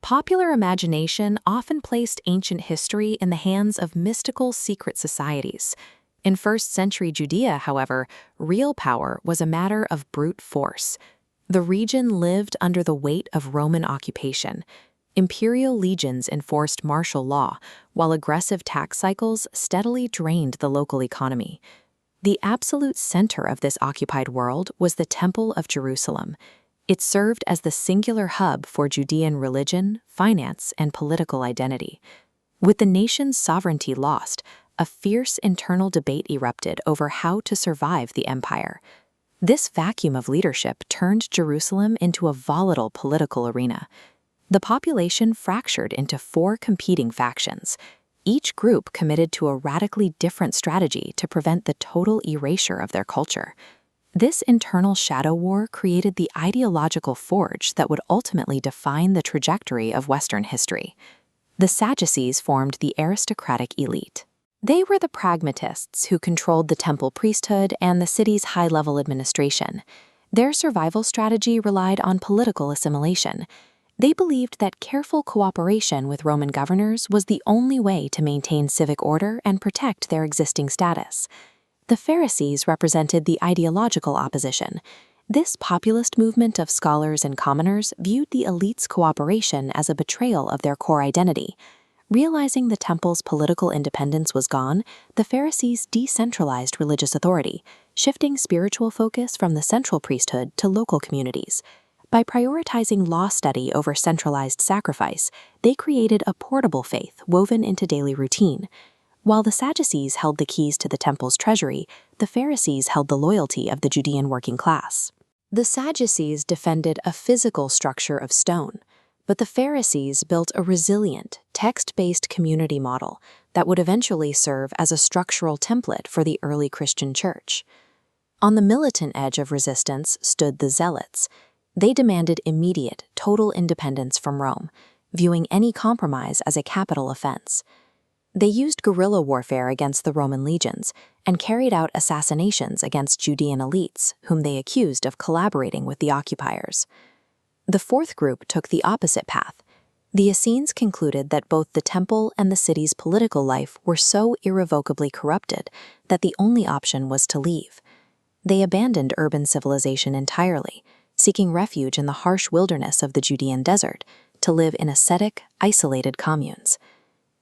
Popular imagination often placed ancient history in the hands of mystical secret societies. In first-century Judea, however, real power was a matter of brute force. The region lived under the weight of Roman occupation. Imperial legions enforced martial law, while aggressive tax cycles steadily drained the local economy. The absolute center of this occupied world was the Temple of Jerusalem. It served as the singular hub for Judean religion, finance, and political identity. With the nation's sovereignty lost, a fierce internal debate erupted over how to survive the empire. This vacuum of leadership turned Jerusalem into a volatile political arena. The population fractured into four competing factions, each group committed to a radically different strategy to prevent the total erasure of their culture. This internal shadow war created the ideological forge that would ultimately define the trajectory of Western history. The Sadducees formed the aristocratic elite. They were the pragmatists who controlled the temple priesthood and the city's high-level administration. Their survival strategy relied on political assimilation. They believed that careful cooperation with Roman governors was the only way to maintain civic order and protect their existing status. The Pharisees represented the ideological opposition. This populist movement of scholars and commoners viewed the elite's cooperation as a betrayal of their core identity. Realizing the temple's political independence was gone, the Pharisees decentralized religious authority, shifting spiritual focus from the central priesthood to local communities. By prioritizing law study over centralized sacrifice, they created a portable faith woven into daily routine. While the Sadducees held the keys to the temple's treasury, the Pharisees held the loyalty of the Judean working class. The Sadducees defended a physical structure of stone, but the Pharisees built a resilient, text-based community model that would eventually serve as a structural template for the early Christian church. On the militant edge of resistance stood the Zealots. They demanded immediate, total independence from Rome, viewing any compromise as a capital offense. They used guerrilla warfare against the Roman legions and carried out assassinations against Judean elites, whom they accused of collaborating with the occupiers. The fourth group took the opposite path. The Essenes concluded that both the temple and the city's political life were so irrevocably corrupted that the only option was to leave. They abandoned urban civilization entirely, seeking refuge in the harsh wilderness of the Judean desert to live in ascetic, isolated communes.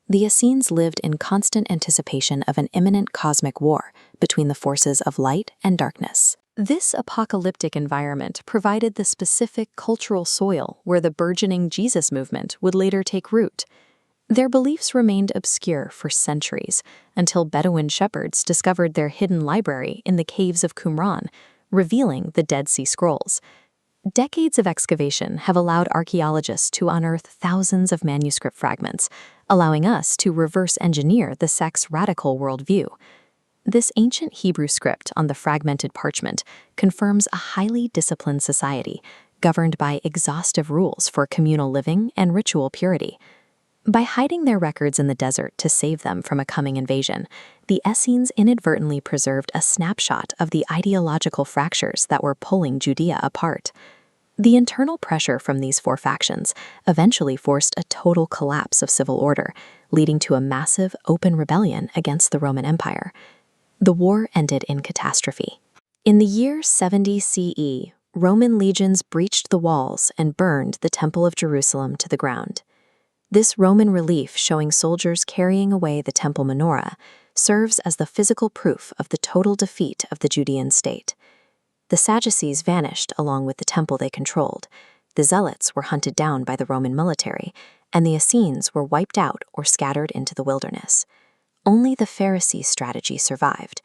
The Essenes lived in constant anticipation of an imminent cosmic war between the forces of light and darkness. This apocalyptic environment provided the specific cultural soil where the burgeoning Jesus movement would later take root. Their beliefs remained obscure for centuries until Bedouin shepherds discovered their hidden library in the caves of Qumran, revealing the Dead Sea Scrolls. Decades of excavation have allowed archaeologists to unearth thousands of manuscript fragments, allowing us to reverse engineer the sect's radical worldview. This ancient Hebrew script on the fragmented parchment confirms a highly disciplined society, governed by exhaustive rules for communal living and ritual purity. By hiding their records in the desert to save them from a coming invasion, the Essenes inadvertently preserved a snapshot of the ideological fractures that were pulling Judea apart. The internal pressure from these four factions eventually forced a total collapse of civil order, leading to a massive open rebellion against the Roman Empire. The war ended in catastrophe. In the year 70 CE, Roman legions breached the walls and burned the Temple of Jerusalem to the ground. This Roman relief showing soldiers carrying away the temple menorah serves as the physical proof of the total defeat of the Judean state. The Sadducees vanished along with the temple they controlled, the Zealots were hunted down by the Roman military, and the Essenes were wiped out or scattered into the wilderness. Only the Pharisees' strategy survived.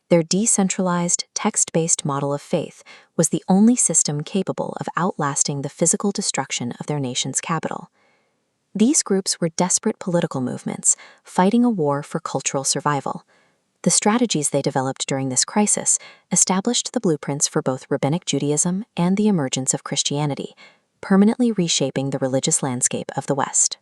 Their decentralized, text-based model of faith was the only system capable of outlasting the physical destruction of their nation's capital. These groups were desperate political movements, fighting a war for cultural survival. The strategies they developed during this crisis established the blueprints for both Rabbinic Judaism and the emergence of Christianity, permanently reshaping the religious landscape of the West.